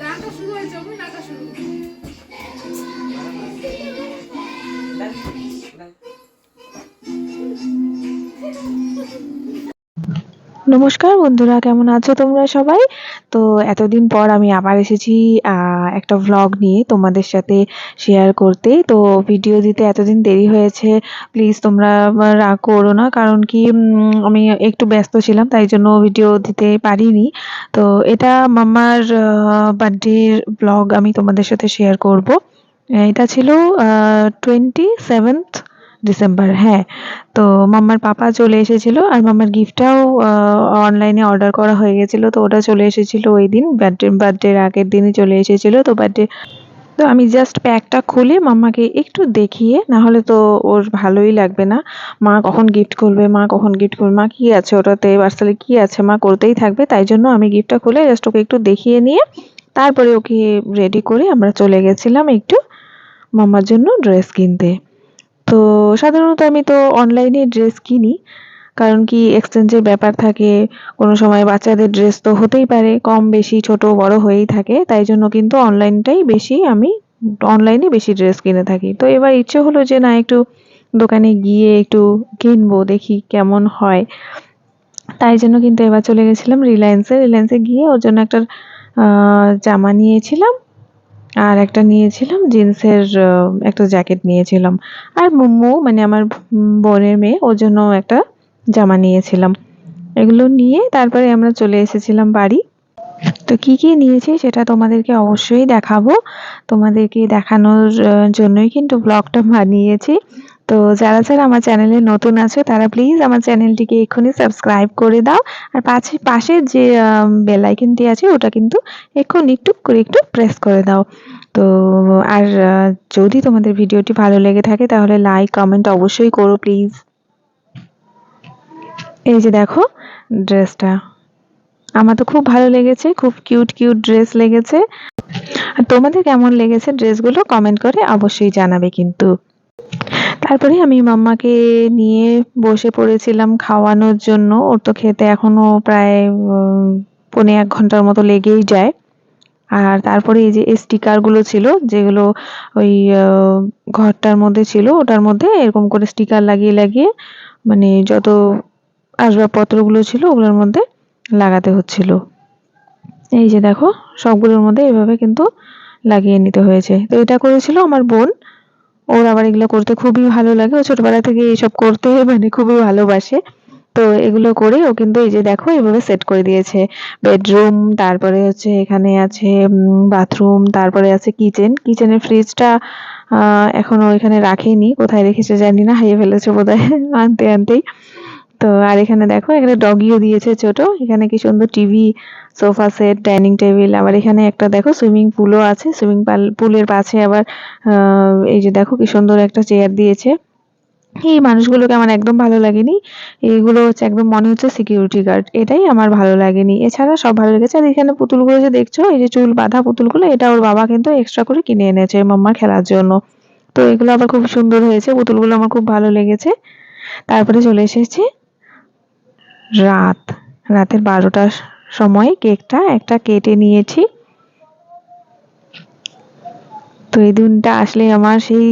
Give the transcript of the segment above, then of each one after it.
গানটা শুরু হয়েছে ওই নাচা শুরু। নমস্কার বন্ধুরা, কেমন আছো তোমরা সবাই? তো এতদিন পর আমি আবার এসেছি একটা ভ্লগ নিয়ে তোমাদের সাথে শেয়ার করতে। তো ভিডিও দিতে এতদিন দেরি হয়েছে, প্লিজ তোমরা রাগ করো না, কারণ কি আমি একটু ব্যস্ত ছিলাম, তাই জন্য ভিডিও দিতে পারিনি। তো এটা মাম্মার বার্থডের ব্লগ আমি তোমাদের সাথে শেয়ার করব। এটা ছিল 27th ডিসেম্বর, হ্যাঁ। তো মাম্মার পাপা চলে এসেছিল, আর মাম্মার গিফটটাও অনলাইনে অর্ডার করা হয়ে গেছিল, তো ওটা চলে এসেছিল ওই দিন, বার্থডের আগের দিনই চলে এসেছিল। তো আমি জাস্ট প্যাকটা খুলে মাম্মাকে একটু দেখিয়ে, না হলে তো ওর ভালোই লাগবে না। মা কখন গিফট করবে, মা কখন গিফট করবে, মা কি আছে ওটাতে, পার্সেলে কি আছে, মা করতেই থাকবে। তাই জন্য আমি গিফটটা খুলে জাস্ট ওকে একটু দেখিয়ে নিয়ে তারপরে ওকে রেডি করে আমরা চলে গেছিলাম একটু মাম্মার জন্য ড্রেস কিনতে। তো সাধারণত আমি তো অনলাইনে ড্রেস কিনি, কারণ কি এক্সচেঞ্জের ব্যাপার থাকে, কোনো সময় বাচ্চাদের ড্রেস তো হতেই পারে, কম বেশি ছোট বড় হয়েই থাকে, তাই জন্য কিন্তু আমি অনলাইনে বেশি ড্রেস কিনে থাকি। তো এবার ইচ্ছে হলো যে না, একটু দোকানে গিয়ে একটু কিনবো, দেখি কেমন হয়। তাই জন্য কিন্তু এবার চলে গেছিলাম রিলায়েন্সে গিয়ে ওর জন্য একটা জামা নিয়েছিলাম, আর একটা নিয়েছিলাম জিন্সের একটা জ্যাকেট নিয়েছিলাম। আর মুম্মু মানে আমার বোনের মেয়ে, ওর জন্য একটা জামা নিয়েছিলাম। এগুলো নিয়ে তারপরে আমরা চলে এসেছিলাম বাড়ি। তো কি কি নিয়েছি সেটা তোমাদেরকে অবশ্যই দেখাবো। তোমাদেরকে দেখানোর জন্যই কিন্তু ব্লগটা বানিয়েছি। তো যারা যারা আমার চ্যানেলে নতুন আছো তারা প্লিজ আমার চ্যানেলটিকে এক্ষুনি সাবস্ক্রাইব করে দাও, আর পাশের যে বেল আইকনটি আছে ওটা কিন্তু এক্ষুনি একটু করে একটু প্রেস করে দাও। তো আর যদি তোমাদের ভিডিওটি ভালো লেগে থাকে তাহলে লাইক কমেন্ট অবশ্যই করো প্লিজ। এই যে দেখো ড্রেসটা, আমার তো খুব ভালো লেগেছে, খুব কিউট কিউট ড্রেস লেগেছে। আর তোমাদের কেমন লেগেছে ড্রেসগুলো কমেন্ট করে অবশ্যই জানাবে কিন্তু। তারপরে আমি মাম্মাকে নিয়ে বসে পড়েছিলাম খাওয়ানোর জন্য। ওর তো খেতে এখনো প্রায় 1.25 ঘন্টার মতো লেগেই যায়। আর তারপরে এই যে স্টিকারগুলো ছিল, যেগুলো ওই ঘরটার মধ্যে ছিল, ওটার মধ্যে এরকম করে স্টিকার লাগিয়ে লাগিয়ে মানে যত আসবাবপত্রগুলো ছিল ওগুলোর মধ্যে লাগাতে হচ্ছিল। এই যে দেখো সবগুলোর মধ্যে এভাবে কিন্তু লাগিয়ে নিতে হয়েছে। তো এটা করেছিল আমার বোন, ওর আবার এগুলো করতে খুবই ভালো লাগে, ও ছোটবেলা থেকে এইসব করতে মানে খুবই ভালোবাসে। তো এগুলো করে ও কিন্তু এই যে দেখো এভাবে সেট করে দিয়েছে। বেডরুম, তারপরে হচ্ছে এখানে আছে বাথরুম, তারপরে আছে কিচেনের ফ্রিজটা এখনো এখানে রাখেনি, কোথায় রেখেছে জানি না, হারিয়ে ফেলেছে বোধহয় আনতে আনতেই। তো আর এখানে দেখো এখানে ডগিও দিয়েছে ছোট, এখানে কি সুন্দর TV, sofa set, dining table, আবার এখানে একটা দেখো সুইমিং পুলও আছে, পুলের পাশে আবার এই যে দেখো কি সুন্দর একটা চেয়ার দিয়েছে। এই মানুষগুলোকে আমার একদম ভালো লাগেনি, এইগুলো হচ্ছে একদম মনে হচ্ছে সিকিউরিটি গার্ড, এটাই আমার ভালো লাগেনি, এছাড়া সব ভালো লেগেছে। আর এখানে পুতুলগুলো যে দেখছো, এই যে চুল বাঁধা পুতুলগুলো, এটা ওর বাবা কিন্তু এক্সট্রা করে কিনে এনেছে মাম্মার খেলার জন্য। তো এগুলো আবার খুব সুন্দর হয়েছে, পুতুলগুলো আমার খুব ভালো লেগেছে। তারপরে চলে এসেছি রাত রাতের 12টার সময় কেকটা একটা কেটে নিয়েছি। তো এই দিনটা আসলে আমার সেই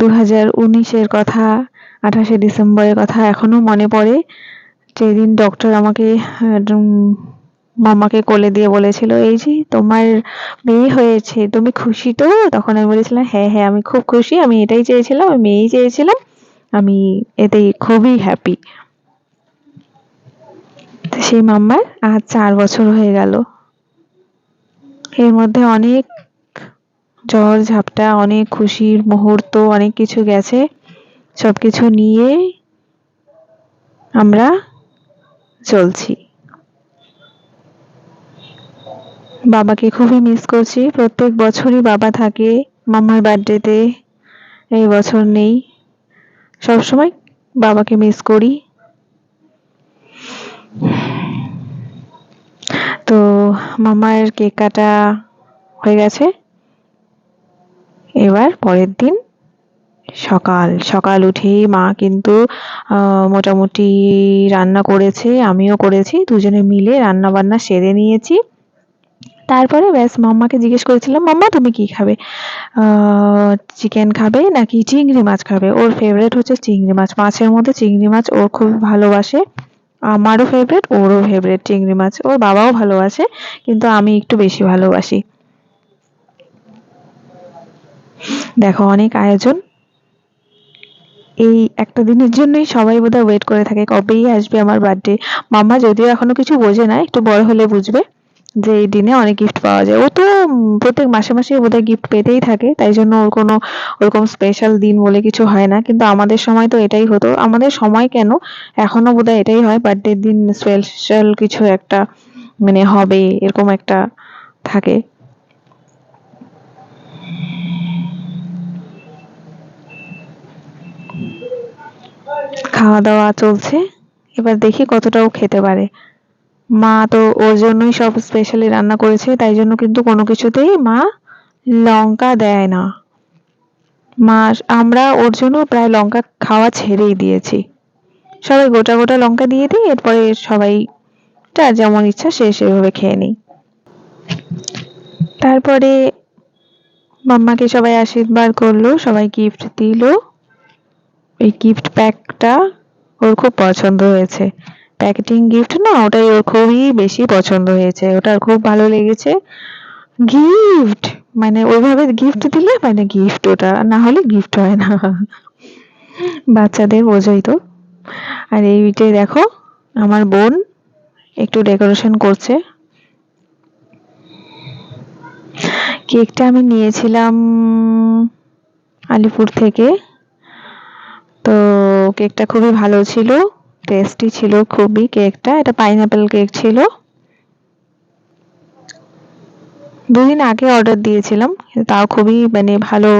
2019-এর কথা, 28শে ডিসেম্বরের কথা এখনো মনে পড়ে। যেদিন ডক্টর আমাকে মাম্মাকে কোলে দিয়ে বলেছিল, এই যে তোমার মেয়ে হয়েছে, তুমি খুশি তো? তখন আমি বলেছিলাম হ্যাঁ হ্যাঁ আমি খুব খুশি, আমি এটাই চেয়েছিলাম, আমি মেয়েই চেয়েছিলাম, আমি এতেই খুবই হ্যাপি। সেই মাম্মার আজ 4 বছর হয়ে গেল। এর মধ্যে অনেক ঝড় ঝাপটা, অনেক খুশির মুহূর্ত, অনেক কিছু গেছে। সবকিছু নিয়ে আমরা চলছি। বাবাকে খুবই মিস করছি, প্রত্যেক বছরই বাবা থাকে মাম্মার বার্থডেতে, এই বছর নেই। সবসময় বাবাকে মিস করি। তো মাম্মার কেক কাটা হয়ে গেছে, এবার পরের দিন সকাল সকাল উঠেই মা কিন্তু মোটামুটি রান্না করেছে, আমিও করেছি, দুজনে মিলে রান্না বান্না সেরে নিয়েছি। তারপরে ব্যাস মাম্মাকে জিজ্ঞেস করেছিলাম, মাম্মা তুমি কি খাবে, চিকেন খাবে নাকি চিংড়ি মাছ খাবে। ওর ফেভারিট হচ্ছে চিংড়ি মাছ, মাছের মধ্যে চিংড়ি মাছ ও খুব ভালোবাসে। আমারও ফেভারিট, ওরও ফেভারিট চিংড়ি মাছ, ওর বাবাও ভালোবাসে, কিন্তু আমি একটু বেশি ভালোবাসি। দেখো অনেক আয়োজন, এই একটা দিনের জন্যই সবাই বোধহয় ওয়েট করে থাকে কবেই আসবে আমার বার্থডে। মাম্মা যদিও এখনো কিছু বোঝে না, একটু বড় হলে বুঝবে যে এই দিনে অনেক গিফট পাওয়া যায়। ও তো প্রত্যেক মাসে মাসে বোধহয় গিফট পেতেই থাকে, তাই জন্য ওর কোনো ওরকম স্পেশাল দিন বলে কিছু হয় না। কিন্তু আমাদের সময় তো এটাই হতো, আমাদের সময় কেন এখনো বোধহয় এটাই হয়, বার্থডের দিন স্পেশাল কিছু একটা মানে হবে, এরকম একটা থাকে। খাওয়া দাওয়া চলছে, এবার দেখি কতটা ও খেতে পারে। মা তো ওর জন্যই সব স্পেশালি রান্না করেছে, তাই জন্য কিন্তু কোনো কিছুতেই মা লঙ্কা দেয় না। মা আমরা ওর জন্য প্রায় লঙ্কা খাওয়া ছেড়েই দিয়েছি, সবাই গোটা গোটা লঙ্কা দিয়ে দিই, এরপরে সবাই যার যেমন ইচ্ছা সে সেভাবে খেয়ে নিই। তারপরে মাম্মাকে সবাই আশীর্বাদ করলো, সবাই গিফট দিল। এই গিফট প্যাকটা ওর খুব পছন্দ হয়েছে, প্যাকেটিং গিফট না, ওটাই ওর খুবই বেশি পছন্দ হয়েছে, ওটার খুব ভালো লেগেছে। গিফট মানে ওইভাবে গিফট দিলে মানে গিফট, ওটা না হলে গিফট হয় না। বাচ্চাদের বোঝোই তো। আর এইটা দেখো আমার বোন একটু ডেকোরেশন করছে। কেকটা আমি নিয়েছিলাম আলিপুর থেকে, তো কেকটা খুবই ভালো ছিল, টেস্টি ছিল খুবই কেকটা। এটা পাইনাপেল কেক ছিল, দুদিন আগে অর্ডার দিয়েছিলাম, তাও খুবই মানে ভালো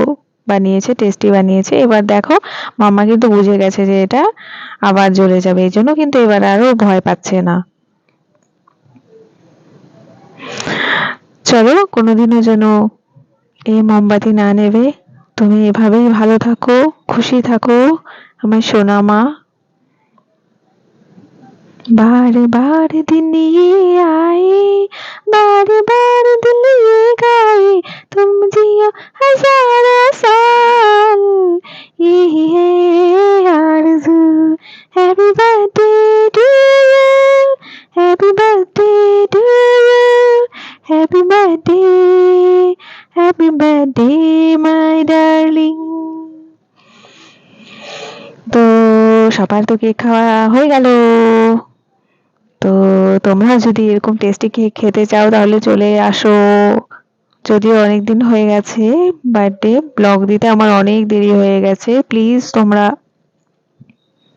বানিয়েছে, টেস্টি বানিয়েছে। এবার দেখো মাম্মা কিন্তু বুঝে গেছে যে এটা আবার জ্বলে যাবে, এই জন্য কিন্তু এবার আরো ভয় পাচ্ছে না। চলো কোনোদিনও যেন এই মোমবাতি না নেবে, তুমি এভাবেই ভালো থাকো, খুশি থাকো আমার সোনা মা। बार बार दिन ये आए, बार बार दिल ये गाए, तुम जियो हजारों साल, यही है आरज़ू। Happy birthday to you, happy birthday to you, happy birthday, happy birthday my darling. তো সবার তো কেক খাওয়া হয়ে গেল। তো তোমরা যদি এরকম টেস্টি কেক খেতে চাও তাহলে চলে আসো। যদিও অনেকদিন হয়ে গেছে বার্থডে ব্লগ দিতে, আমার অনেক দেরি হয়ে গেছে, প্লিজ তোমরা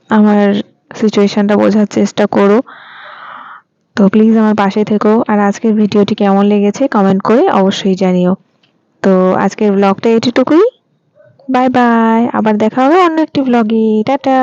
আমার সিচুয়েশনটা বোঝার চেষ্টা করো। তো প্লিজ আমার পাশে থেকো, আর আজকের ভিডিওটি কেমন লেগেছে কমেন্ট করে অবশ্যই জানিও। তো আজকের ব্লগটা এটুকুই, বাই বাই, আবার দেখা হবে অন্য একটি ব্লগে, টাটা।